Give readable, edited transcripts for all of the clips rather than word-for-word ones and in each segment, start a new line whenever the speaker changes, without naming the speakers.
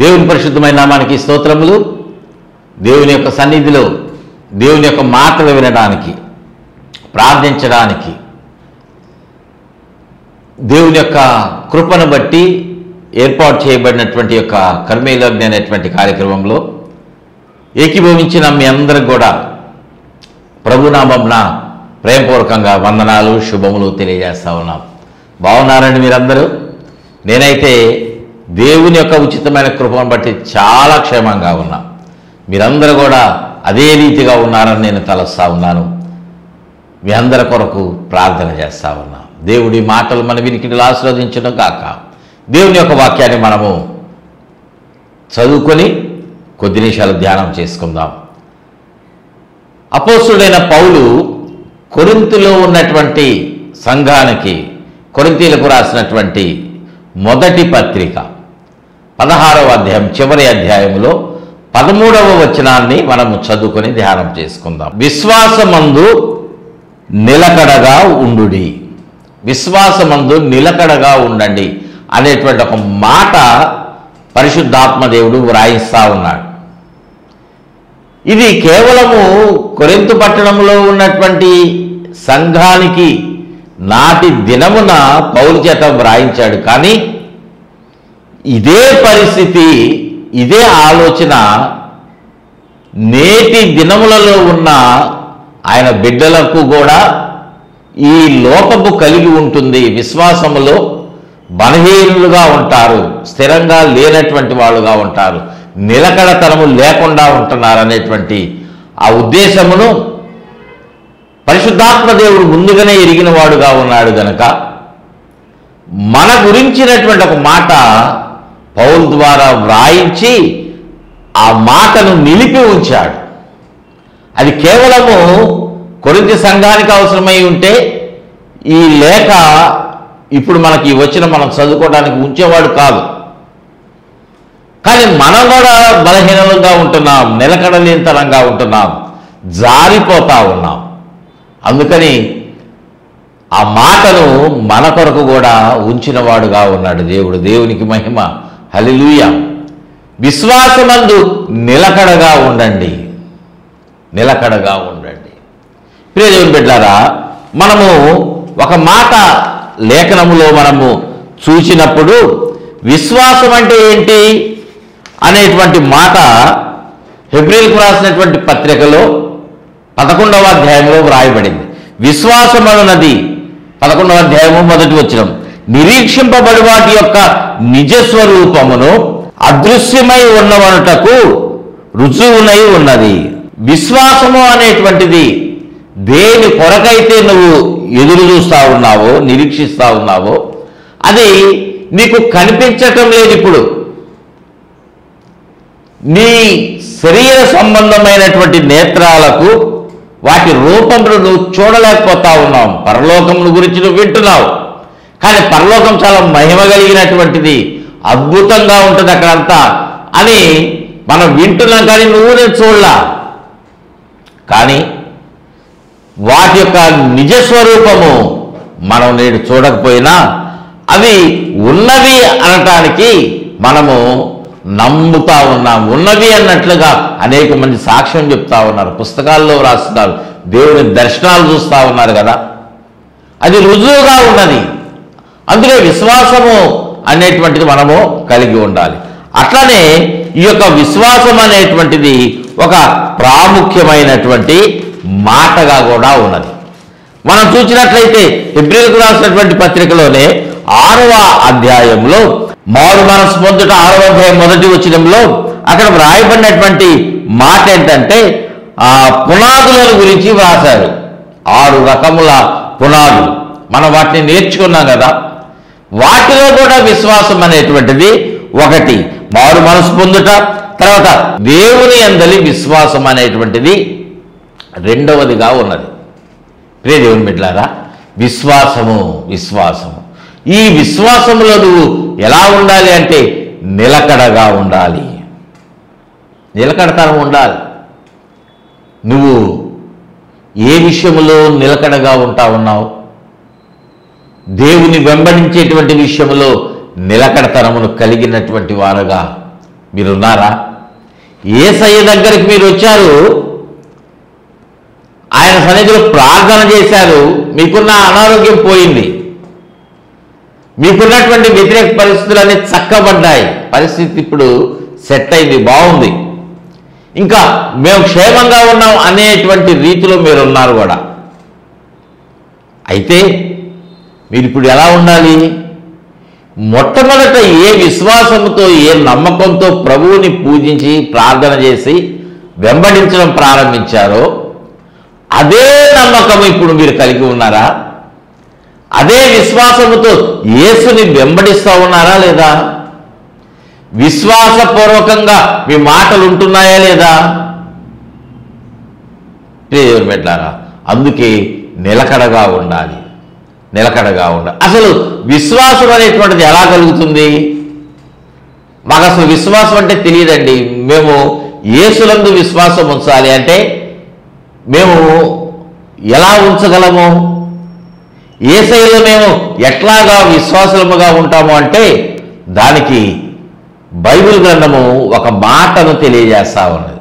దేవుని పరిశుద్ధమైన నామానికి స్తోత్రములు. దేవుని యొక్క సన్నిధిలో దేవుని యొక్క మాటలు వినడానికి, ప్రార్థించడానికి, దేవుని యొక్క కృపను బట్టి ఏర్పాటు చేయబడినటువంటి యొక్క కర్మేలగ్ని అనేటువంటి కార్యక్రమంలో ఏకీభవించిన మీ అందరికి కూడా ప్రభునామంన ప్రేమపూర్వకంగా వందనాలు, శుభములు తెలియజేస్తా ఉన్నాం. బాగున్నారండి మీరందరూ? నేనైతే దేవుని యొక్క ఉచితమైన కృపను బట్టి చాలా క్షేమంగా ఉన్నా. మీరందరూ కూడా అదే రీతిగా ఉన్నారని నేను తలస్తా ఉన్నాను. మీ అందరి కొరకు ప్రార్థన చేస్తా ఉన్నా. దేవుడి మాటలు మన వినికిడిలో ఆశీర్వదించడం కాక దేవుని యొక్క వాక్యాన్ని మనము చదువుకొని కొద్ది నిమిషాలు ధ్యానం చేసుకుందాం. అపోస్తుడైన పౌలు కొరింథీలో ఉన్నటువంటి సంఘానికి, కొరింథీలకు రాసినటువంటి మొదటి పత్రిక 16వ అధ్యాయం చివరి అధ్యాయంలో 13వ వచనాన్ని మనము చదువుకొని ధ్యానం చేసుకుందాం. విశ్వాసమందు నిలకడగా ఉండుడి, విశ్వాసమందు నిలకడగా ఉండండి అనేటువంటి ఒక మాట పరిశుద్ధాత్మ దేవుడు వ్రాయిస్తా ఉన్నాడు. ఇది కేవలము కొరింథు పట్టణంలో ఉన్నటువంటి సంఘానికి నాటి దినమున పౌలు చేత వ్రాయించాడు. కానీ ఇదే పరిస్థితి, ఇదే ఆలోచన నేటి దినములలో ఉన్న ఆయన బిడ్డలకు కూడా ఈ లోపము కలిగి ఉంటుంది. విశ్వాసములో బలహీనులుగా ఉంటారు, స్థిరంగా లేనటువంటి వాళ్ళుగా ఉంటారు, నిలకడతనము లేకుండా ఉంటున్నారు అనేటువంటి ఆ ఉద్దేశమును పరిశుద్ధాత్మ దేవుడు ముందుగానే ఎరిగిన వాడుగా ఉన్నాడు గనక మన గురించినటువంటి ఒక మాట పౌలు ద్వారా వ్రాయించి ఆ మాటను నిలిపి ఉంచాడు. అది కేవలము కొరింథీ సంఘానికి అవసరమై ఉంటే ఈ లేఖ ఇప్పుడు మనకి వచ్చిన మనం చదువుకోవడానికి ఉంచేవాడు కాదు. కానీ మనం కూడా బలహీనంగా ఉంటున్నాం, నిలకడలేనితనంగా ఉంటున్నాం, జారిపోతా ఉన్నాం. అందుకని ఆ మాటను మన కొరకు కూడా ఉంచినవాడుగా ఉన్నాడు దేవుడు. దేవునికి మహిమ. హల్లెలూయా. విశ్వాసమందు నిలకడగా ఉండండి, నిలకడగా ఉండండి. ప్రియ దేవుని బిడ్డలారా, మనము ఒక మాట లేఖనములో మనము చూసినప్పుడు విశ్వాసం అంటే ఏంటి అనేటువంటి మాట హెబ్రీయులకు రాసినటువంటి పత్రికలో 11వ అధ్యాయంలో వ్రాయబడింది. విశ్వాసమన్నది 11వ అధ్యాయము 1వ వచనం, నిరీక్షింపబడి వాటి యొక్క నిజస్వరూపమును అదృశ్యమై ఉన్నవనుటకు రుజువునై ఉన్నది. విశ్వాసము అనేటువంటిది దేని కొరకైతే నువ్వు ఎదురు చూస్తూ ఉన్నావో, నిరీక్షిస్తూ ఉన్నావో అది నీకు కనిపించటం లేదు. ఇప్పుడు నీ శరీర సంబంధమైనటువంటి నేత్రాలకు వాటి రూపములు నువ్వు చూడలేకపోతా ఉన్నావు. పరలోకముల గురించి నువ్వు వింటున్నావు, కానీ పరలోకం చాలా మహిమ కలిగినటువంటిది, అద్భుతంగా ఉంటుంది అక్కడంతా అని మనం వింటున్నాం. కానీ నువ్వు నేను చూడలా. కానీ వాటి యొక్క నిజస్వరూపము మనం నేడు చూడకపోయినా అవి ఉన్నవి అనటానికి మనము నమ్ముతా ఉన్నాం. ఉన్నవి అన్నట్లుగా అనేక మంది సాక్ష్యం చెప్తా ఉన్నారు, పుస్తకాల్లో రాస్తున్నారు, దేవుని దర్శనాలు చూస్తూ ఉన్నారు కదా. అది రుజువుగా ఉన్నది. అందుకే విశ్వాసము అనేటువంటిది మనము కలిగి ఉండాలి. అట్లనే ఈ యొక్క విశ్వాసం అనేటువంటిది ఒక ప్రాముఖ్యమైనటువంటి మాటగా కూడా ఉన్నది. మనం చూసినట్లయితే హెబ్రీయులకు రాసినటువంటి పత్రికలోనే 6వ అధ్యాయంలో మారు మనసు పొందుట 6వ అధ్యాయం 1వ వచనంలో అక్కడ వ్రాయబడినటువంటి మాట ఏంటంటే పునాదులను గురించి వ్రాశారు. 6 రకముల పునాదులు మనం వాటిని నేర్చుకున్నాం కదా. వాటిలో కూడా విశ్వాసం అనేటువంటిది ఒకటి, మారు మనసు పొందుట. తర్వాత దేవుని యందలి విశ్వాసం అనేటువంటిది రెండవదిగా ఉన్నది. ప్రియ దేవుని బిడ్డలారా, విశ్వాసము విశ్వాసము ఈ విశ్వాసములో నువ్వు ఎలా ఉండాలి అంటే నిలకడగా ఉండాలి, నిలకడతనం ఉండాలి. నువ్వు ఏ విషయంలో నిలకడగా ఉంటా ఉన్నావు? దేవుని వెంబడించేటువంటి విషయంలో నిలకడతనమును కలిగినటువంటి వారుగా మీరున్నారా? యేసయ్య దగ్గరికి మీరు వచ్చారు, ఆయన సన్నిధిలో ప్రార్థన చేశారు, మీకున్న అనారోగ్యం పోయింది, మీకున్నటువంటి వ్యతిరేక పరిస్థితులన్నీ చక్కబడ్డాయి, పరిస్థితి ఇప్పుడు సెట్ అయింది, బాగుంది, ఇంకా మేము క్షేమంగా ఉన్నాం అనేటువంటి రీతిలో మీరు ఉన్నారు కూడా. అయితే మీరు ఇప్పుడు ఎలా ఉండాలి? మొట్టమొదట ఏ విశ్వాసంతో, ఏ నమ్మకంతో ప్రభువుని పూజించి ప్రార్థన చేసి వెంబడించడం ప్రారంభించారో అదే నమ్మకం ఇప్పుడు మీరు కలిగి ఉన్నారా? అదే విశ్వాసముతో యేసుని వెంబడిస్తూ ఉన్నారా లేదా? విశ్వాసపూర్వకంగా మీ మాటలు ఉంటున్నాయా లేదా? ప్రియమైన బిడ్డలారా, అందుకే నిలకడగా ఉండాలి, నిలకడగా ఉండాలి. అసలు విశ్వాసం అనేటువంటిది ఎలా కలుగుతుంది? మాకు అసలు విశ్వాసం అంటే తెలియదండి. మేము యేసునందు విశ్వాసం ఉంచాలి అంటే మేము ఎలా ఉంచగలము? యేసయ్యలో మేము ఎట్లాగా విశ్వాసముగా ఉంటాము అంటే దానికి బైబిల్ గ్రంథము ఒక మాటను తెలియజేస్తా ఉన్నది.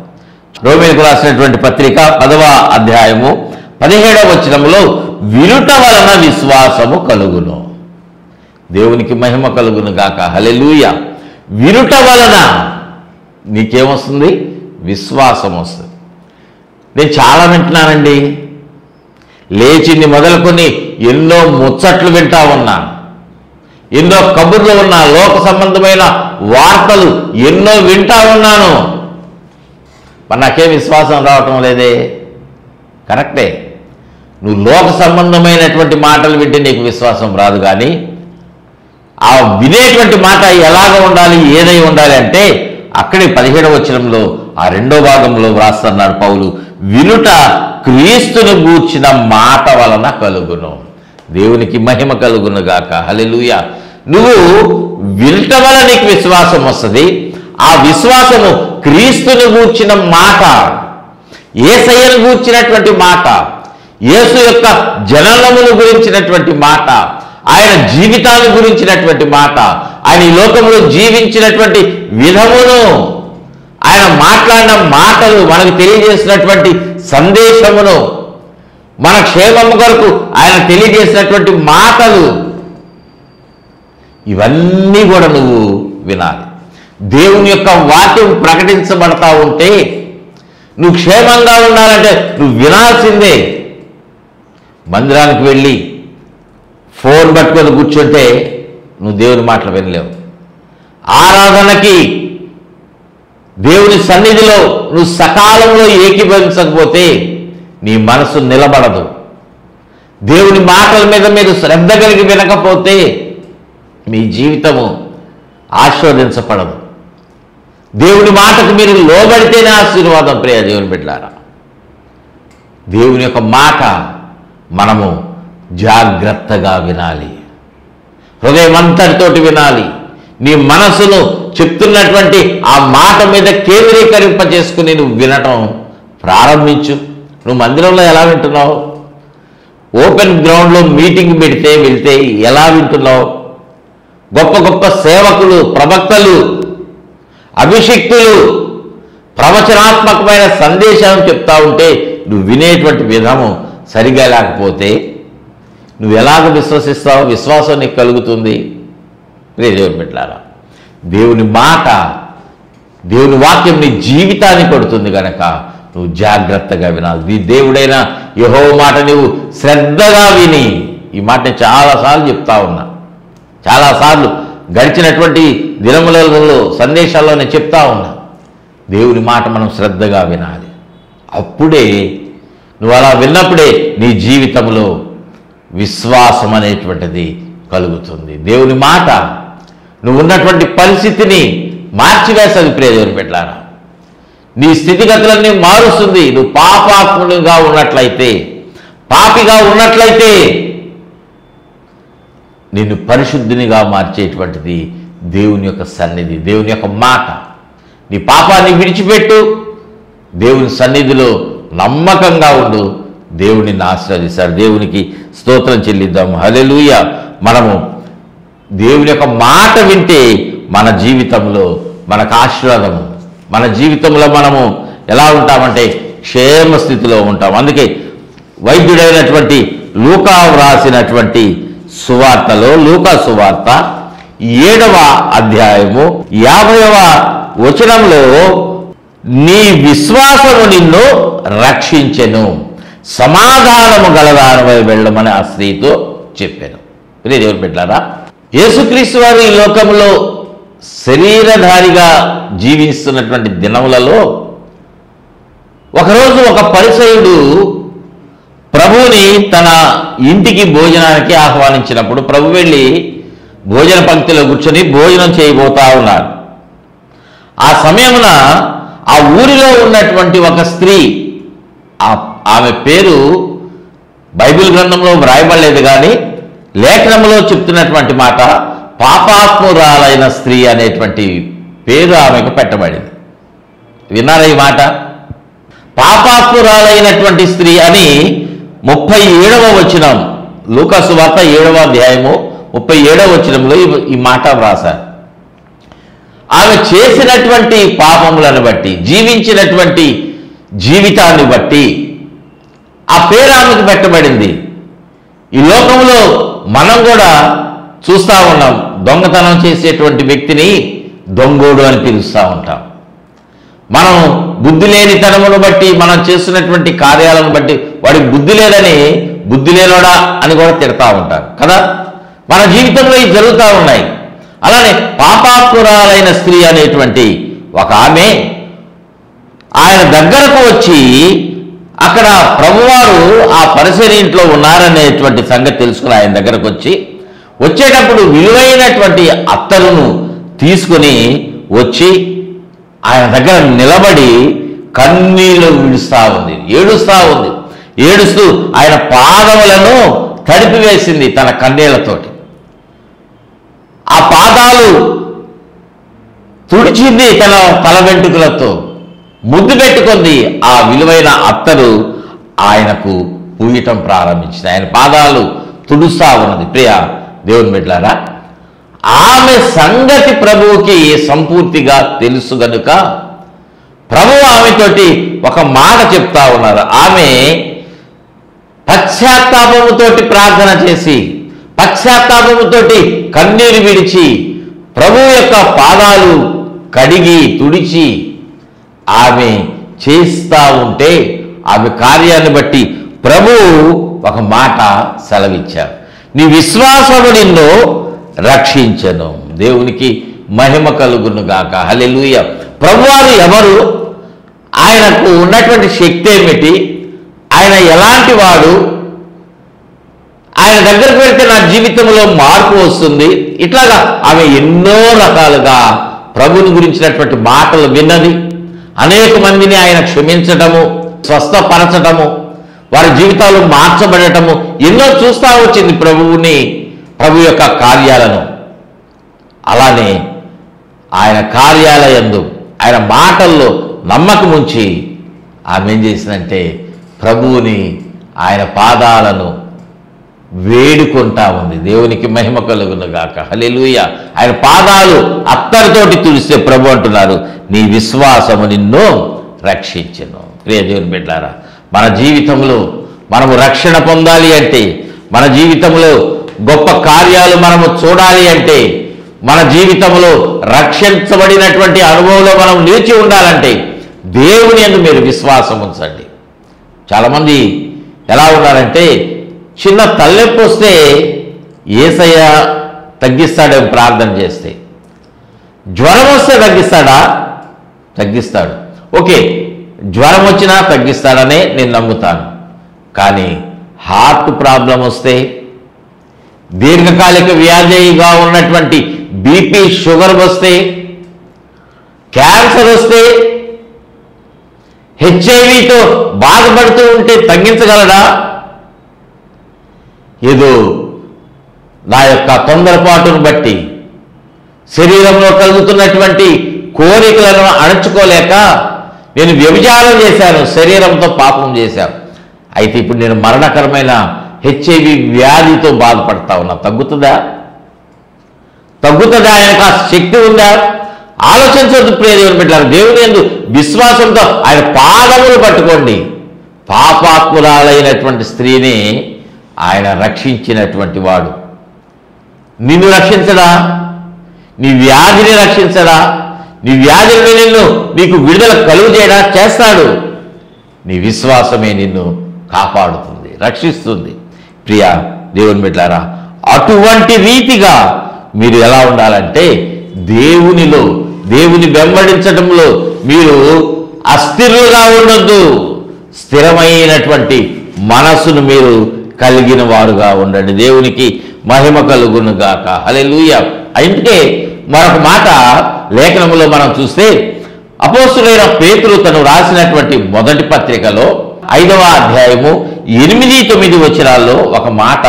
రోమీయులకు రాసినటువంటి పత్రిక 10వ అధ్యాయము 17వ వచనంలో వినుట వలన విశ్వాసము కలుగును. దేవునికి మహిమ కలుగును గాక, హల్లెలూయా. వినుట వలన నీకేమొస్తుంది? విశ్వాసం వస్తుంది. నేను చాలా వింటున్నానండి, లేచింది మొదలుకొని ఎన్నో ముచ్చట్లు వింటా ఉన్నాను, ఎన్నో కబుర్లు ఉన్నా, లోక సంబంధమైన వార్తలు ఎన్నో వింటా ఉన్నాను, మరి నాకేం విశ్వాసం రావటం లేదే. కరెక్టే, నువ్వు లోక సంబంధమైనటువంటి మాటలు వింటే నీకు విశ్వాసం రాదు, కానీ ఆ వినేటువంటి మాట ఎలాగ ఉండాలి, ఏదై ఉండాలి అంటే అక్కడే 17వ వచనంలో ఆ 2వ భాగంలో వ్రాస్తున్నాడు పౌలు, వినుట క్రీస్తును గూర్చిన మాట వలన కలుగును. దేవునికి మహిమ కలుగును గాక, హల్లెలూయా. నువ్వు వినుట వలన నీకు విశ్వాసం వస్తుంది. ఆ విశ్వాసము క్రీస్తును గూర్చిన మాట, యేసయ్యను గూర్చినటువంటి మాట, యేసు యొక్క జననమును గురించినటువంటి మాట, ఆయన జీవితాన్ని గురించినటువంటి మాట, ఆయన ఈ లోకంలో జీవించినటువంటి విధమును, ఆయన మాట్లాడిన మాటలు, మనకు తెలియజేసినటువంటి సందేశమును, మన క్షేమము కొరకు ఆయన తెలియజేసినటువంటి మాటలు, ఇవన్నీ కూడా నువ్వు వినాలి. దేవుని యొక్క వాక్యం ప్రకటించబడతా ఉంటే నువ్వు క్షేమంగా ఉండాలంటే నువ్వు వినాల్సిందే. మందిరానికి వెళ్ళి ఫోన్ పట్టుకొని కూర్చుంటే నువ్వు దేవుని మాటలు వినలేవు. ఆరాధనకి దేవుని సన్నిధిలో నువ్వు సకాలంలో ఏకీభవించకపోతే నీ మనసు నిలబడదు. దేవుని మాటల మీద మీరు శ్రద్ధ కలిగి వినకపోతే మీ జీవితము ఆశీర్వదించబడదు. దేవుని మాటకు మీరు లోబడితేనే ఆశీర్వాదం. ప్రియ దేవుని బిడ్డలారా, దేవుని యొక్క మాట మనము జాగ్రత్తగా వినాలి, హృదయం అంతటితోటి వినాలి. నీ మనసును చెప్తున్నటువంటి ఆ మాట మీద కేంద్రీకరింప చేసుకుని నువ్వు వినటం ప్రారంభించు. నువ్వు మందిరంలో ఎలా వింటున్నావు? ఓపెన్ గ్రౌండ్లో మీటింగ్ వెళ్తే ఎలా వింటున్నావు? గొప్ప గొప్ప సేవకులు, ప్రవక్తలు, అభిషిక్తులు ప్రవచనాత్మకమైన సందేశాన్ని చెప్తా ఉంటే నువ్వు వినేటువంటి విధము సరిగా లేకపోతే నువ్వు ఎలాగ విశ్వసిస్తావు? విశ్వాసం నీకు కలుగుతుంది? ప్రియ దేవుని బిడ్డలారా, దేవుని మాట, దేవుని వాక్యం నీ జీవితాన్ని కొడుతుంది కనుక నువ్వు జాగ్రత్తగా వినాలి. నీ దేవుడైన యెహోవా మాట నువ్వు శ్రద్ధగా విని, ఈ మాట నేను చాలాసార్లు చెప్తా ఉన్నా, చాలాసార్లు గడిచినటువంటి దినములలో సందేశాల్లో నేను చెప్తా ఉన్నా, దేవుని మాట మనం శ్రద్ధగా వినాలి. అప్పుడే నువ్వు అలా విన్నప్పుడే నీ జీవితంలో విశ్వాసం అనేటువంటిది కలుగుతుంది. దేవుని మాట నువ్వు ఉన్నటువంటి పరిస్థితిని మార్చివేస్తుంది. ప్రియ దేవుని బిడ్డలారా, నీ స్థితిగతులన్నీ మారుస్తుంది. నువ్వు పాపాత్మునిగా ఉన్నట్లయితే, పాపిగా ఉన్నట్లయితే నిన్ను పరిశుద్ధినిగా మార్చేటువంటిది దేవుని యొక్క సన్నిధి, దేవుని యొక్క మాట. నీ పాపాన్ని విడిచిపెట్టు, దేవుని సన్నిధిలో నమ్మకంగా ఉండు, దేవునిని ఆశీర్వదిస్తాడు. దేవునికి స్తోత్రం చెల్లిద్దాం. హల్లెలూయా. మనము దేవుని యొక్క మాట వింటే మన జీవితంలో మనకు ఆశీర్వాదము. మన జీవితంలో మనము ఎలా ఉంటామంటే క్షేమ స్థితిలో ఉంటాం. అందుకే వైద్యుడైనటువంటి లూకా వ్రాసినటువంటి సువార్తలో, లూకా సువార్త 7వ అధ్యాయము 50వ వచనంలో, నీ విశ్వాసము నిన్ను రక్షించెను, సమాధానము గలదానమై వెళ్ళమని ఆ స్త్రీతో చెప్పాను. ప్రియ దేవుని బిడ్డలారా, యేసుక్రీస్తు వారు ఈ లోకంలో శరీరధారిగా జీవిస్తున్నటువంటి దినములలో ఒకరోజు ఒక పరిసయ్యుడు ప్రభువుని తన ఇంటికి భోజనానికి ఆహ్వానించినప్పుడు ప్రభు వెళ్ళి భోజన పంక్తిలో కూర్చొని భోజనం చేయబోతా ఉన్నాడు. ఆ సమయమున ఆ ఊరిలో ఉన్నటువంటి ఒక స్త్రీ, ఆమె పేరు బైబిల్ గ్రంథంలో వ్రాయబడలేదు, కానీ లేఖనంలో చెప్తున్నటువంటి మాట పాపాత్మురాలైన స్త్రీ అనేటువంటి పేరు ఆమెకు పెట్టబడింది. విన్నారా ఈ మాట? పాపాత్మురాలైనటువంటి స్త్రీ అని 37వ వచనం, లూకా సువార్త 7వ అధ్యాయము 37వ వచనంలో ఈ మాట వ్రాసారు. ఆమె చేసినటువంటి పాపములను బట్టి, జీవించినటువంటి జీవితాన్ని బట్టి ఆ పేరు ఆమెకు పెట్టబడింది. ఈ లోకంలో మనం కూడా చూస్తూ ఉన్నాం, దొంగతనం చేసేటువంటి వ్యక్తిని దొంగోడు అని పిలుస్తూ ఉంటాం. మనం బుద్ధి లేనితనమును బట్టి, మనం చేస్తున్నటువంటి కార్యాలను బట్టి వాడికి బుద్ధి లేదని బుద్ధి లేనోడా అని కూడా తిడతా ఉంటారు కదా. మన జీవితంలో ఇవి జరుగుతూ ఉన్నాయి. అలానే పాపాత్మురాలైన స్త్రీ అనేటువంటి ఒక ఆమె ఆయన దగ్గరకు వచ్చి, అక్కడ ప్రభువారు ఆ పరిసర ఇంట్లో ఉన్నారనేటువంటి సంగతి తెలుసుకుని ఆయన దగ్గరకు వచ్చేటప్పుడు విలువైనటువంటి అత్తరును తీసుకుని వచ్చి ఆయన దగ్గర నిలబడి కన్నీళ్లు ఏడుస్తూ ఉంది. ఏడుస్తూ ఆయన పాదములను తడిపివేసింది తన కన్నీళ్లతోటి. ఆ పాదాలు తుడిచింది తన తల వెంట్రుకలతో, ముద్దు పెట్టుకుంది. ఆ విలువైన అత్తరు ఆయనకు పూయటం ప్రారంభించింది, ఆయన పాదాలు తుడుస్తా ఉన్నది. ప్రియ దేవుని బిడ్డలారా, ఆమె సంగతి ప్రభువుకి సంపూర్తిగా తెలుసు గనుక ప్రభువు ఆమెతోటి ఒక మాట చెప్తా ఉన్నారు. ఆమె పశ్చాత్తాపముతోటి ప్రార్థన చేసి, పశ్చాత్తాపముతోటి కన్నీరు విడిచి, ప్రభువు యొక్క పాదాలు కడిగి తుడిచి ఆమె చేస్తూ ఉంటే, ఆమె కార్యాన్ని బట్టి ప్రభువు ఒక మాట సెలవిచ్చారు, నీ విశ్వాసము నిన్ను రక్షించెను. దేవునికి మహిమ కలుగును గాక. హల్లెలూయా. ప్రభువారు ఎవరు? ఆయనకు ఉన్నటువంటి శక్తి ఏమిటి? ఆయన ఎలాంటి వాడు? ఆయన దగ్గరకు వెళ్తే నా జీవితంలో మార్పు వస్తుంది. ఇట్లాగా ఆమె ఎన్నో రకాలుగా ప్రభుని గురించినటువంటి మాటలు విన్నది. అనేక మందిని ఆయన క్షమించటము, స్వస్థపరచటము, వారి జీవితాలు మార్చబడటము ఎన్నో చూస్తూ వచ్చింది ప్రభు యొక్క కార్యాలను. అలానే ఆయన కార్యాలయందు, ఆయన మాటల్లో నమ్మకం ఉంచి ఆమె ఏం చేసిందంటే ప్రభువుని, ఆయన పాదాలను వేడుకుంటా ఉంది. దేవునికి మహిమ కలుగును గాక. హల్లెలూయా. ఆయన పాదాలు అత్తరితోటి తుడిస్తే ప్రభు అంటున్నారు, నీ విశ్వాసము నిన్ను రక్షించెను. ప్రియ దేవుని బిడ్డలారా, మన జీవితంలో మనము రక్షణ పొందాలి అంటే, మన జీవితంలో గొప్ప కార్యాలు మనము చూడాలి అంటే, మన జీవితంలో రక్షించబడినటువంటి అనుభవంలో మనం నిలిచి ఉండాలంటే దేవుని యందు మీరు విశ్వాసం ఉంచండి. చాలామంది ఎలా ఉన్నారంటే, చిన్న తలనొప్పి వస్తే యేసయ్య తగ్గిస్తాడేమో ప్రార్థన చేస్తే, జ్వరం వస్తే తగ్గిస్తాడా? తగ్గిస్తాడు. ఓకే, జ్వరం వచ్చినా తగ్గిస్తాడనే నేను నమ్ముతాను. కానీ హార్ట్ ప్రాబ్లం వస్తే, దీర్ఘకాలిక వ్యాధిగా ఉన్నటువంటి బీపీ, షుగర్ వస్తే, క్యాన్సర్ వస్తే, హెచ్ఐవితో బాధపడుతూ ఉంటే తగ్గించగలడా? ఏదో నా యొక్క తొందరపాటును బట్టి, శరీరంలో కలుగుతున్నటువంటి కోరికలను అణచుకోలేక నేను వ్యభిచారం చేశాను, శరీరంతో పాపం చేశాను, అయితే ఇప్పుడు నేను మరణకరమైన హెచ్ఐవి వ్యాధితో బాధపడతా ఉన్నా. తగ్గుతుందా? ఆయనకు ఆ శక్తి ఉందా? ఆలోచించవద్దు ప్రియ దేవుని బిడ్డలారా. దేవుని యందు విశ్వాసంతో ఆయన పాదములు పట్టుకోండి. పాపాత్మురాలైనటువంటి స్త్రీని ఆయన రక్షించినటువంటి వాడు. నిన్ను రక్షించడా? నీ వ్యాధిని రక్షించడా? నీ వ్యాధిని నీకు విడుదల కలుగు చేయడా? చేస్తాడు. నీ విశ్వాసమే నిన్ను కాపాడుతుంది, రక్షిస్తుంది. ప్రియ దేవుని బిడ్డలారా, అటువంటి రీతిగా మీరు ఎలా ఉండాలంటే దేవునిలో, దేవుని వెంబడించడంలో మీరు అస్థిరులుగా ఉండొద్దు. స్థిరమైనటువంటి మనసును మీరు కలిగిన వారుగా ఉండండి. దేవునికి మహిమ కలుగును గాక. హల్లెలూయా. అందుకే మరొక మాట లేఖనములో మనం చూస్తే అపోస్తులైన పేతురు తను రాసినటువంటి మొదటి పత్రికలో 5వ అధ్యాయము 8-9 వచనాల్లో ఒక మాట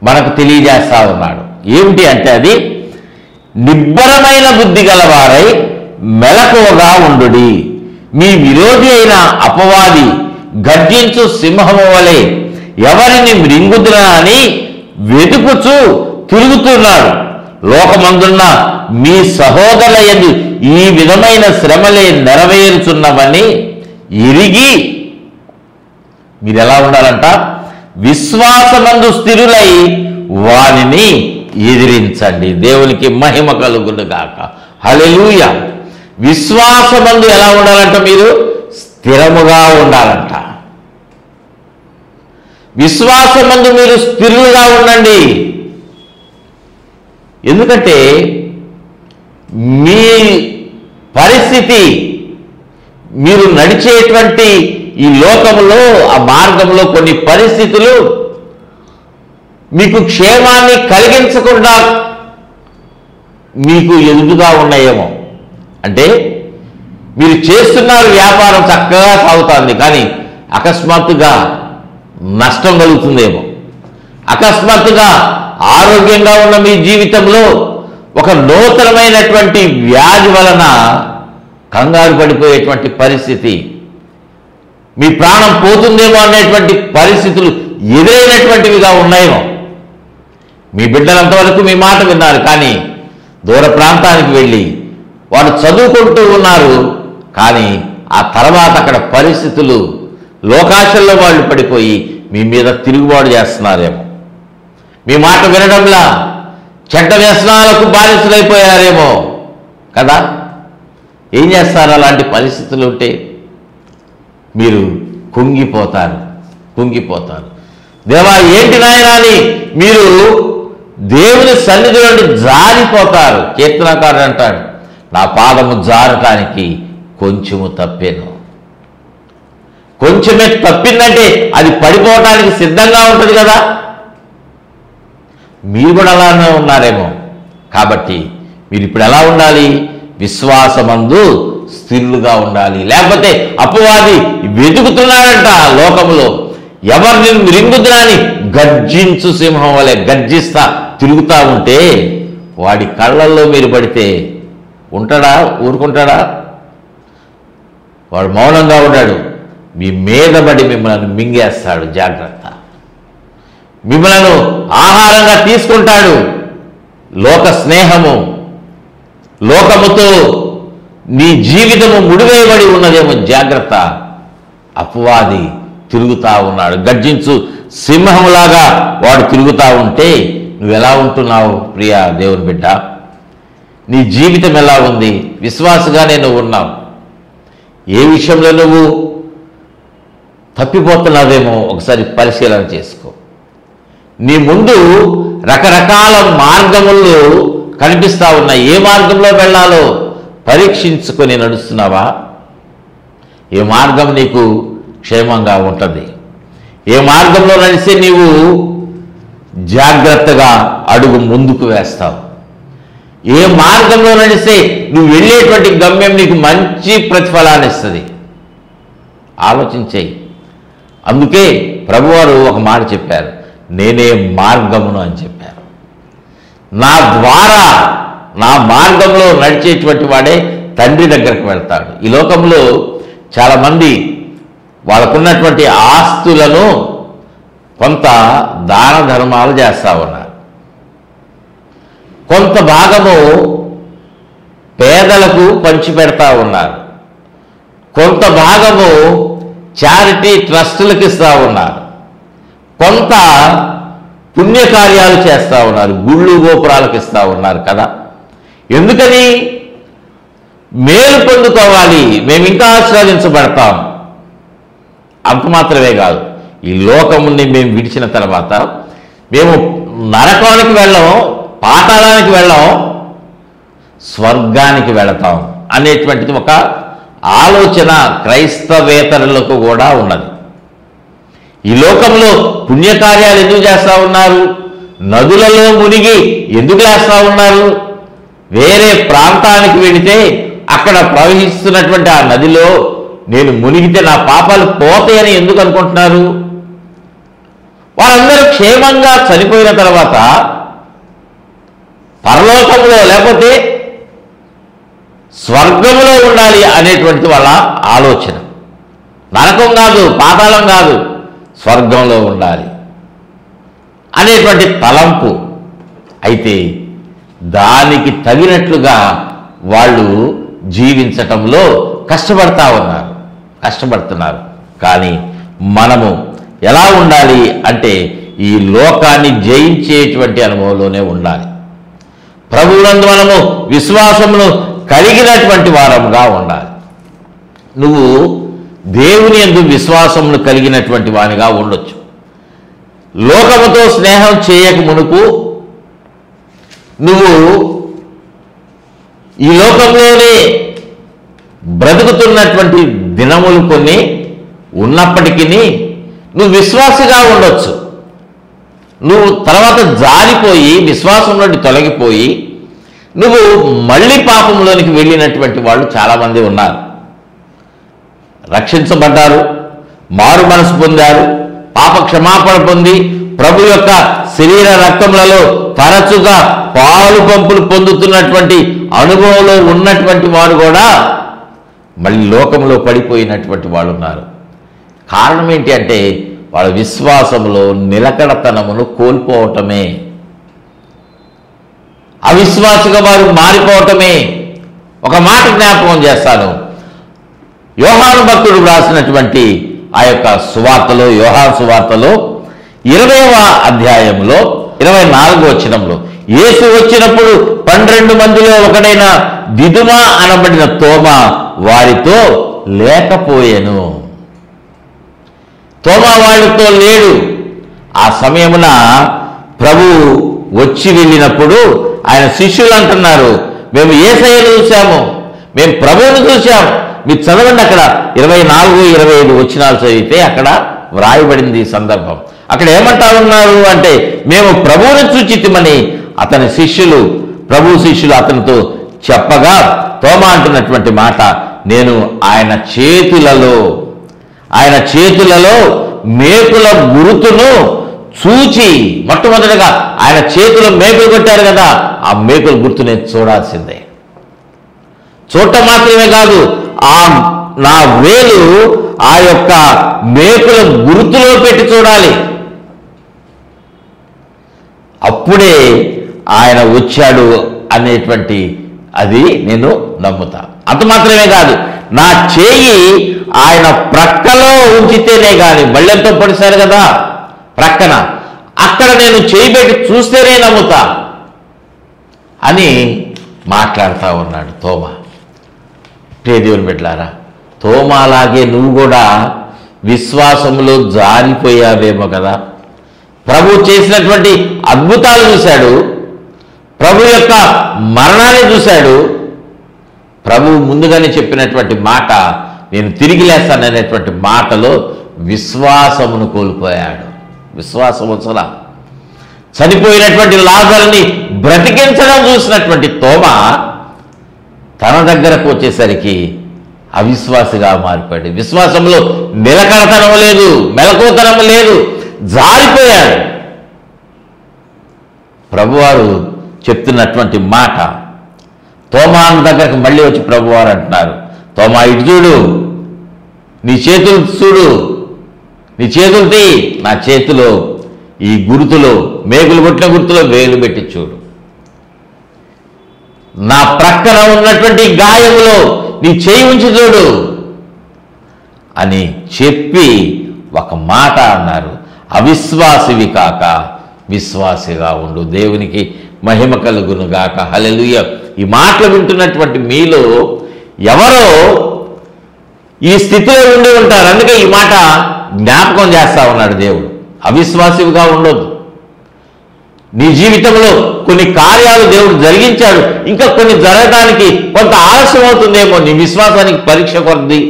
మనకు తెలియజేస్తా ఉన్నాడు. ఏమిటి అంటే అది, నిబ్బరమైన బుద్ధి గలవారై మెలకువగా ఉండుడి. మీ విరోధి అయిన అపవాది గర్జించు సింహము వలె ఎవరిని మృంగుదునా అని వెతుకుచూ తిరుగుతున్నాడు. లోకమందున్న మీ సహోదరుల యందు ఈ విధమైన శ్రమలే నెరవేరుచున్నవని ఎరిగి మీరు ఎలా ఉండాలంట? విశ్వాసమందు స్థిరులై వానిని ఎదిరించండి. దేవునికి మహిమ కలుగును గాక. హల్లెలూయా. విశ్వాసమందు ఎలా ఉండాలంట? మీరు స్థిరముగా ఉండాలంట. విశ్వాసమందు మీరు స్థిరులుగా ఉండండి. ఎందుకంటే మీ పరిస్థితి, మీరు నడిచేటువంటి ఈ లోకంలో, ఆ మార్గంలో కొన్ని పరిస్థితులు మీకు క్షేమాన్ని కలిగించకుండా మీకు ఎదురుగా ఉన్నాయేమో. అంటే మీరు చేస్తున్నారు, వ్యాపారం చక్కగా సాగుతుంది, కానీ అకస్మాత్తుగా నష్టం కలుగుతుందేమో. అకస్మాత్తుగా ఆరోగ్యంగా ఉన్న మీ జీవితంలో ఒక నూతనమైనటువంటి వ్యాధి వలన కంగారు పడిపోయేటువంటి పరిస్థితి, మీ ప్రాణం పోతుందేమో అనేటువంటి పరిస్థితులు ఎదురైనటువంటివిగా ఉన్నాయేమో. మీ బిడ్డలంతవరకు మీ మాట విన్నారు, కానీ దూర ప్రాంతానికి వెళ్ళి వాడు చదువుకుంటూ ఉన్నారు, కానీ ఆ తర్వాత అక్కడ పరిస్థితులు లోకాశల్లో వాళ్ళు పడిపోయి మీ మీద తిరుగుబాటు చేస్తున్నారేమో. మీ మాట వినడంలా చెడ్డ వ్యసనాలకు బానిసలైపోయారేమో కదా. ఏం చేస్తారు అలాంటి పరిస్థితులు ఉంటే? మీరు కుంగిపోతారు. దేవా ఏంటి నాయనా అని మీరు దేవుని సన్నిధి నుండి జారిపోతారు. కీర్తనకారుడు అంటాడు, నా పాదము జారటానికి కొంచెము తప్పాను. కొంచెమే తప్పిందంటే అది పడిపోవటానికి సిద్ధంగా ఉంటుంది కదా. మీరు కూడా అలానే ఉన్నారేమో. కాబట్టి మీరు ఇప్పుడు ఎలా ఉండాలి? విశ్వాసమందు స్థిరులుగా ఉండాలి. లేకపోతే అపవాది వెతుకుతున్నాడంట లోకంలో, ఎవరిని మృంగుదునని గర్జించు సింహం వలె గర్జిస్తా తిరుగుతూ ఉంటే వాడి కళ్ళల్లో మీరు పడితే ఉంటాడా? ఊరుకుంటాడా? వాడు మౌనంగా ఉన్నాడు. మీ మీద పడి మిమ్మల్ని మింగేస్తాడు. జాగ్రత్త. మిమ్మల్ని ఆహారంగా తీసుకుంటాడు. లోక స్నేహము, లోకముతో నీ జీవితము ముడివేయబడి ఉన్నదేమో. జాగ్రత్త. అపవాది తిరుగుతూ ఉన్నాడు. గర్జించు సింహంలాగా వాడు తిరుగుతూ ఉంటే నువ్వు ఎలా ఉంటున్నావు ప్రియ దేవుని బిడ్డ? నీ జీవితం ఎలా ఉంది? విశ్వాసగానే నువ్వు ఉన్నావు. ఏ విషయంలో నువ్వు తప్పిపోతున్నావేమో ఒకసారి పరిశీలన చేసుకో. నీ ముందు రకరకాల మార్గములు కనిపిస్తూ ఉన్నాయి. ఏ మార్గంలో వెళ్ళాలో పరీక్షించుకొని నడుస్తున్నావా? ఏ మార్గం నీకు క్షేమంగా ఉంటుంది? ఏ మార్గంలో నడిస్తే నీవు జాగ్రత్తగా అడుగు ముందుకు వేస్తావు? ఏ మార్గంలో నడిస్తే నువ్వు వెళ్ళేటువంటి గమ్యం నీకు మంచి ప్రతిఫలాన్ని ఇస్తుంది? ఆలోచించేయి. అందుకే ప్రభువారు ఒక మాట చెప్పారు, నేనే మార్గమును అని చెప్పారు. నా ద్వారా, నా మార్గంలో నడిచేటువంటి వాడే తండ్రి దగ్గరకు వెళ్తాడు. ఈ లోకంలో చాలామంది వాళ్ళకున్నటువంటి ఆస్తులను కొంత దాన ధర్మాలు చేస్తూ ఉన్నారు. కొంత భాగము పేదలకు పంచిపెడతా ఉన్నారు, కొంత భాగము చారిటీ ట్రస్టులకు ఇస్తూ ఉన్నారు, కొంత పుణ్యకార్యాలు చేస్తూ ఉన్నారు, గుళ్ళు గోపురాలకు ఇస్తూ ఉన్నారు కదా. ఎందుకని? మేలు పొందుకోవాలి, మేము ఇంకా ఆశీర్వదించబడతాం. అంత మాత్రమే కాదు, ఈ లోకముని మేము విడిచిన తర్వాత మేము నరకానికి వెళ్ళం, పాతాళానికి వెళ్ళం, స్వర్గానికి వెళతాం అనేటువంటిది ఒక ఆలోచన క్రైస్తవేతరులకు కూడా ఉన్నది. ఈ లోకంలో పుణ్యకార్యాలు ఎందుకు చేస్తూ ఉన్నారు? నదులలో మునిగి ఎందుకు చేస్తూ ఉన్నారు? వేరే ప్రాంతానికి వెళితే అక్కడ ప్రవహిస్తున్నటువంటి ఆ నదిలో నేను మునిగితే నా పాపాలు పోతాయని ఎందుకు అనుకుంటున్నారు? వాళ్ళందరూ క్షేమంగా చనిపోయిన తర్వాత పరలోకంలో లేకపోతే స్వర్గంలో ఉండాలి అనేటువంటిది వాళ్ళ ఆలోచన. నరకం కాదు, పాతాళం కాదు, స్వర్గంలో ఉండాలి అనేటువంటి తలంపు. అయితే దానికి తగినట్లుగా వాళ్ళు జీవించటంలో కష్టపడుతున్నారు. కానీ మనము ఎలా ఉండాలి అంటే ఈ లోకాన్ని జయించేటువంటి అనుభవంలోనే ఉండాలి. ప్రభువునందు మనము విశ్వాసమును కలిగినటువంటి వారముగా ఉండాలి. నువ్వు దేవుని యందు విశ్వాసమును కలిగినటువంటి వానిగా ఉండొచ్చు. లోకముతో స్నేహం చేయక మునుపు నువ్వు ఈ లోకంలోనే బ్రతుకుతున్నటువంటి దినములు కొన్ని ఉన్నప్పటికీ నువ్వు విశ్వాసిగా ఉండొచ్చు. నువ్వు తర్వాత జారిపోయి విశ్వాసం నుండి తొలగిపోయి నువ్వు మళ్ళీ పాపంలోనికి వెళ్ళినటువంటి వాళ్ళు చాలామంది ఉన్నారు. రక్షించబడ్డారు, మారు మనసు పొందారు, పాప క్షమాపణ పొంది ప్రభు యొక్క శరీర రక్తములలో తరచుగా పాలు పంపులు పొందుతున్నటువంటి అనుభవంలో ఉన్నటువంటి వారు కూడా మళ్ళీ లోకంలో పడిపోయినటువంటి వాళ్ళు ఉన్నారు. కారణం ఏంటి అంటే వాళ్ళ విశ్వాసంలో నిలకడతనమును కోల్పోవటమే, అవిశ్వాసగా వారు మారిపోవటమే. ఒక మాట జ్ఞాపకం చేస్తాను. యోహాను భక్తుడు రాసినటువంటి ఆ యొక్క సువార్తలో, యోహాను సువార్తలో 20వ అధ్యాయంలో 24వ వచనంలో యేసు వచ్చినప్పుడు 12 మందిలో ఒకడైన దిదుమా అనబడిన తోమా వారితో లేకపోయెను. తోమా వారితో లేడు. ఆ సమయమున ప్రభు వచ్చి వెళ్ళినప్పుడు ఆయన శిష్యులు అంటున్నారు, మేము యేసయ్యను చూశాము, మేము ప్రభువును చూశాము. మీరు చదవండి, అక్కడ 24, 25 వచనాలు చదివితే అక్కడ వ్రాయబడింది ఈ సందర్భం. అక్కడ ఏమంటా ఉన్నారు అంటే, మేము ప్రభువును చూచితిమని అతని శిష్యులు, ప్రభు శిష్యులు అతనితో చెప్పగా తోమా అంటున్నటువంటి మాట, నేను ఆయన చేతులలో మేకుల గురుతును చూచి, మొట్టమొదటిగా ఆయన చేతిలో మేకులు కొట్టారు కదా, ఆ మేకుల గుర్తు నేను చూడాల్సిందే. చూడటం మాత్రమే కాదు, నా వేలు ఆ యొక్క మేకుల గుర్తులో పెట్టి చూడాలి. అప్పుడే ఆయన వచ్చాడు అనేటువంటి అది నేను నమ్ముతా. అంత మాత్రమే కాదు, నా చేయి ఆయన ప్రక్కలో ఉంచితేనే కానీ, బళ్ళెంతో పడిశారు కదా ప్రక్కన, అక్కడ నేను చేయి పెట్టి చూస్తేనే నమ్ముతా అని మాట్లాడుతూ ఉన్నాడు తోమా. దేవుని బిడ్డలారా, తోమాలాగే నువ్వు కూడా విశ్వాసంలో జారిపోయావేమో కదా. ప్రభు చేసినటువంటి అద్భుతాలు చూశాడు, ప్రభు యొక్క మరణాన్ని చూశాడు, ప్రభు ముందుగానే చెప్పినటువంటి మాట, నేను తిరిగి లేస్తాననేటువంటి మాటలో విశ్వాసమును కోల్పోయాడు. విశ్వాసం వచ్చలా చనిపోయినటువంటి లాజరుని బ్రతికించడం చూసినటువంటి తోమా తన దగ్గరకు వచ్చేసరికి అవిశ్వాసిగా మారిపోయాడు. విశ్వాసంలో నిలకడతనం లేదు, మెలకువతనం లేదు, జారిపోయాడు. ప్రభువారు చెప్తున్నటువంటి మాట, తోమా దగ్గరకు మళ్ళీ వచ్చి ప్రభువారు అంటున్నారు, తోమా ఇటు చూడు, నీ చేతులు చూడు, నీ చేతులు తీ, నా చేతిలో ఈ గుర్తులో, మేకులు కొట్టిన గుర్తులో వేలు పెట్టి చూడు. నా ప్రక్కన ఉన్నటువంటి గాయములో నీ చేయి ఉంచి చూడు అని చెప్పి ఒక మాట అన్నారు, అవిశ్వాసివి కాక విశ్వాసిగా ఉండు. దేవునికి మహిమ కలుగును గాక. హల్లెలూయా. ఈ మాటలు వింటున్నటువంటి మీలో ఎవరో ఈ స్థితిలో ఉండి ఉంటారు. అందుకే ఈ మాట జ్ఞాపకం చేస్తా ఉన్నాడు దేవుడు. అవిశ్వాసివిగా ఉండొద్దు. నీ జీవితంలో కొన్ని కార్యాలు దేవుడు జరిగించాడు, ఇంకా కొన్ని జరగడానికి కొంత ఆలస్యం అవుతుందేమో. నీ విశ్వాసానికి పరీక్ష కొద్ది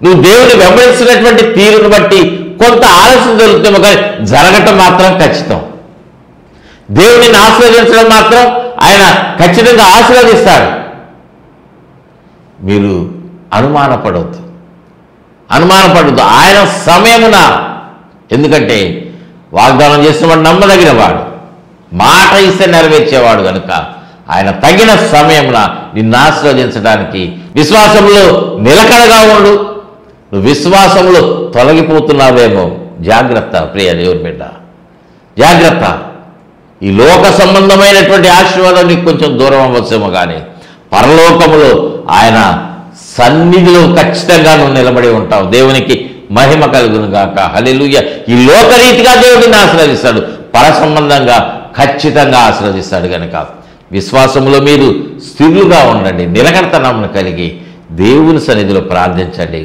నువ్వు దేవుని వెంబడిస్తున్నటువంటి తీరును బట్టి కొంత ఆలస్యం జరుగుతుందేమో, కానీ జరగటం మాత్రం ఖచ్చితం. దేవుడిని ఆశీర్వదించడం మాత్రం ఆయన ఖచ్చితంగా ఆశీర్వదిస్తాడు. మీరు అనుమానపడవద్దు. ఆయన సమయమున, ఎందుకంటే వాగ్దానం చేసినవాడు నమ్మదగిన వాడు, మాట ఇస్తే నెరవేర్చేవాడు కనుక ఆయన తగిన సమయమున నిన్ను ఆశీర్వదించడానికి విశ్వాసంలో నిలకడగా ఉండు. నువ్వు విశ్వాసంలో తొలగిపోతున్నావేమో, జాగ్రత్త ప్రియ దేవుని బిడ్డ, జాగ్రత్త. ఈ లోక సంబంధమైనటువంటి ఆశీర్వాదం నీకు కొంచెం దూరం అవ్వచ్చేమో, కానీ పరలోకములో ఆయన సన్నిధిలో ఖచ్చితంగా నువ్వు నిలబడి ఉంటావు. దేవునికి మహిమ కలుగును గాక. హల్లెలూయా. ఈ లోకరీతిగా దేవుడిని ఆశీర్వదిస్తాడు, పర సంబంధంగా ఖచ్చితంగా ఆశీర్వదిస్తాడు. కనుక విశ్వాసంలో మీరు స్థిరులుగా ఉండండి, నిలకడతనమును కలిగి దేవుని సన్నిధిలో ప్రార్థించండి.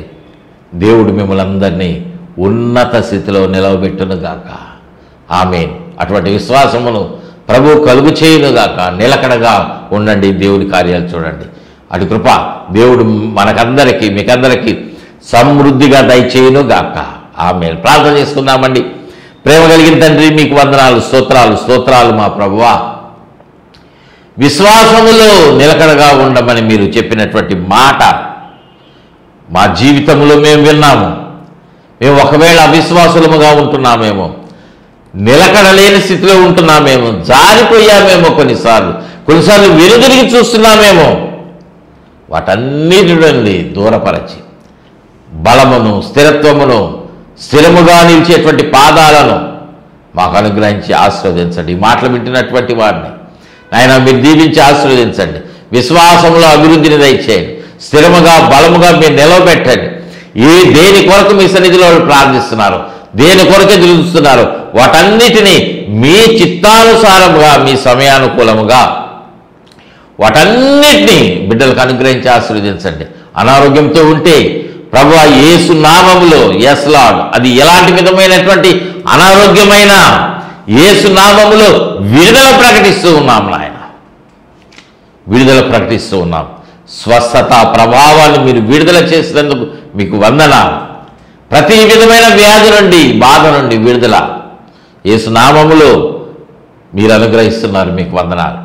దేవుడు మిమ్మల్ని అందరినీ ఉన్నత స్థితిలో నిలవబెట్టునుగాక. ఆమేన్. అటువంటి విశ్వాసమును ప్రభు కలుగు చేయునుగాక. నిలకడగా ఉండండి, దేవుని కార్యాలు చూడండి. అటు కృప దేవుడు మనకందరికీ, మీకందరికీ సమృద్ధిగా దయచేయునుగాక. ఆమేన్. ప్రార్థన చేసుకుందామండి. ప్రేమ కలిగిన తండ్రి, మీకు వందనాలు, స్తోత్రాలు మా ప్రభువా. విశ్వాసములో నిలకడగా ఉండమని మీరు చెప్పినటువంటి మాట మా జీవితంలో మేము విన్నాము. మేము ఒకవేళ అవిశ్వాసులముగా ఉంటున్నామేమో, నిలకడలేని స్థితిలో ఉంటున్నామేమో, జారిపోయామేమో, కొన్నిసార్లు వెనుదిరిగి చూస్తున్నామేమో, వాటన్నిటి నుండి దూరపరచి బలమును, స్థిరత్వమును, స్థిరముగా నిలిచేటువంటి పాదాలను మాకు అనుగ్రహించి ఆశీర్వదించండి. ఈ మాటలు వింటున్నటువంటి వారిని నాయన మీరు దీవించి ఆశీర్వదించండి. విశ్వాసంలో అభివృద్ధిని దయచేయండి. స్థిరముగా, బలముగా మీరు నిలవబెట్టండి. దేని కొరకు మీ సన్నిధిలో ప్రార్థిస్తున్నారు, దేని కొరకు ఎదురుస్తున్నారు, వాటన్నిటినీ మీ చిత్తానుసారముగా, మీ సమయానుకూలముగా వాటన్నిటినీ బిడ్డలకు అనుగ్రహించి ఆశీర్వదించండి. అనారోగ్యంతో ఉంటే ప్రభువా యేసు నామములో, యెస్ లార్డ్, అది ఎలాంటి విధమైనటువంటి అనారోగ్యమైన యేసు నామములో విడుదల ప్రకటిస్తూ ఉన్నాం నాయన, విడుదల ప్రకటిస్తూ ఉన్నాం. స్వస్థత ప్రభావాన్ని మీరు విడుదల చేసినందుకు మీకు వందనాలు. ప్రతి విధమైన వ్యాధి నుండి, బాధ నుండి విడుదల యేసు నామములో మీరు అనుగ్రహిస్తున్నారు, మీకు వందనాలు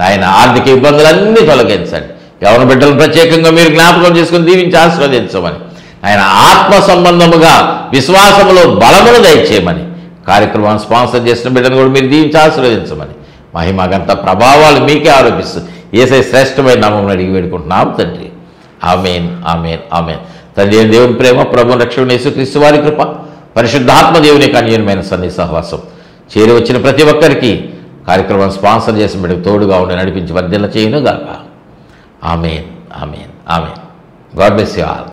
నాయన. ఆర్థిక ఇబ్బందులన్నీ తొలగించండి. యవన బిడ్డలను ప్రత్యేకంగా మీరు జ్ఞాపకం చేసుకుని దీవించి ఆశీర్వదించమని, ఆయన ఆత్మ సంబంధముగా విశ్వాసములో బలమును దయచేయమని, కార్యక్రమాన్ని స్పాన్సర్ చేసిన బిడ్డను కూడా మీరు దీవించి ఆశీర్వదించమని, మహిమ గంత ప్రభావాలు మీకే ఆరోపిస్తూ యేసయ్య శ్రేష్టమైన నామమున అడిగి వేడుకుంటున్నాం తండ్రి. ఆమేన్, ఆమేన్, ఆమేన్. తండ్రి అయిన దేవుని ప్రేమ, ప్రభువు రక్షకుడైన యేసుక్రీస్తు వారి కృప, పరిశుద్ధాత్మ దేవుని అన్యోన్యమైన సన్నిధి సహవాసం చేరి వచ్చిన ప్రతి ఒక్కరికి కార్యక్రమాన్ని స్పాన్సర్ చేసిన బిడ్డకు తోడుగా ఉండి నడిపించి వర్ధిల్ల చేయునుగాక. ఆమేన్, ఆమేన్, ఆమేన్. God bless you all.